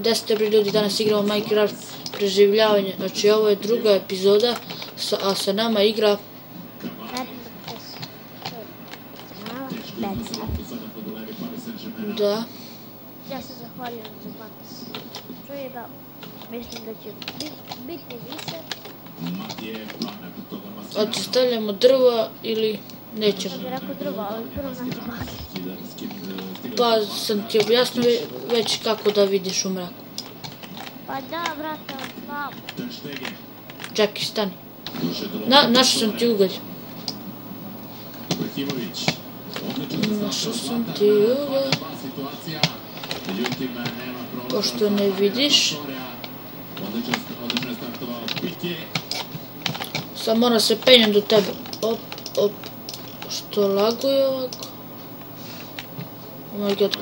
10 ljudi, danas igramo Minecraft preživljavanje. Znači ovo je druga epizoda, a sa nama igra... Da. Ja se zahvaljujem za pamet. Čujega, mislim da će biti više. Znači stavljamo drva ili nećemo? Ja bih rekao drva, ali prvo naći pamet. Pa sam ti objasnio već kako da vidiš u mraku. Pa da, brate, slabo. Čekaj, stani. Našao sam ti ugalj. Našao sam ti ugalj. Pošto ne vidiš. Sad moram se penjem do tebe. Op, op. Što laguje ovako? Oh my god.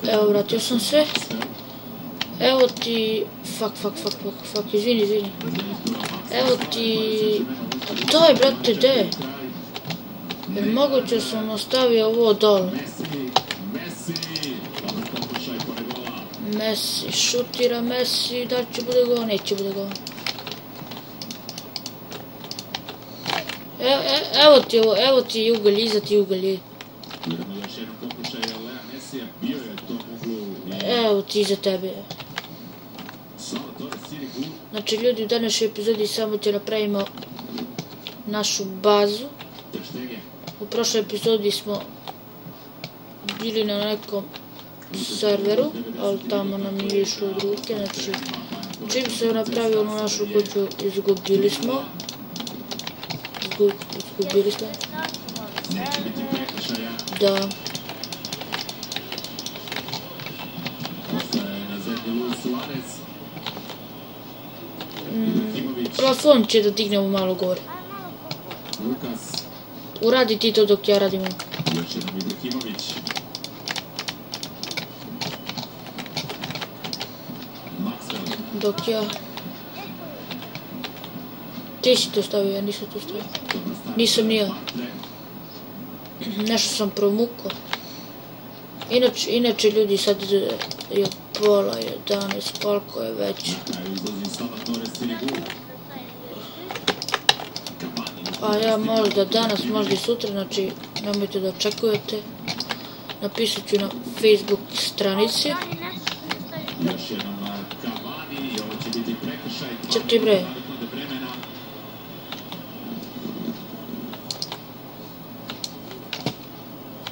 Evo, vratio sam se. Evo ti... Fuck, izvini. Evo ti... Daj, brate, gdje? Jer moguće sam ostavio ovo dole. Messi, šutira Messi, da li će bude gol? Neće bude gol. Evo ti ugalj, iza ti ugalj. Evo ti iza tebe. Znači ljudi, u današnjoj epizodi samo ti napravimo našu bazu. U prošloj epizodi smo bili na nekom serveru, ali tamo nam nije išlo od ruke, znači čim se napravio na našu kuću, izgubili smo. Da. Plafon će da dignemo malo gore. Uradi ti to dok ja radim ovo. Dok ja... Ti si to stavio, ja nisam to stavio. Nisam ni ja. Nešto sam promukao. Inače ljudi, sad je pola 11, koliko je već. A ja možda danas, možda i sutra, znači nemojte da očekujete. Napisat ću na Facebook stranici. Čekaj bre.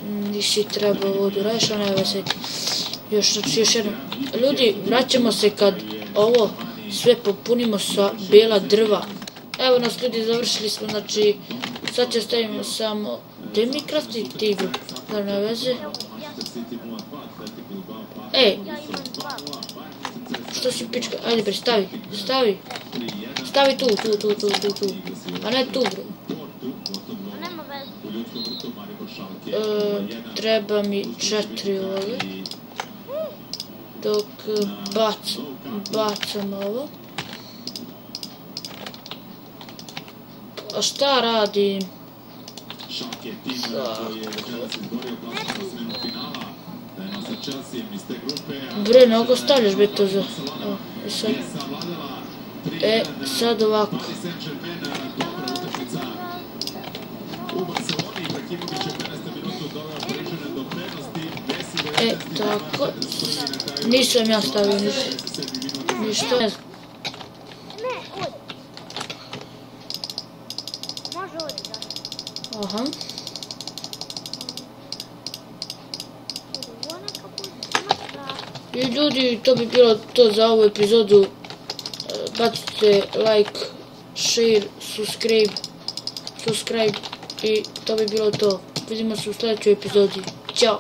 Nisi trebao vodu reći, ona je veseti. Još jedno. Ljudi, vraćamo se kad ovo sve popunimo sa bijela drva. Evo nas ljudi, završili smo, znači sad će stavimo samo gdje mi craftiti igru, da ne veze. Ej, što si pička, ajde bre, stavi tu, a ne tu bre. Treba mi 4 ovdje, dok bacam ovo. A šta radim? Bre, mnogo stavljaš bre to za... sad ovako. Tako. Nisam ja stavio ništa. Ne znam. Aha. I ljudi, to bi bilo to za ovu epizodu. Bacite like, share, subscribe i to bi bilo to. Vidimo se u sljedećoj epizodi. Ćao!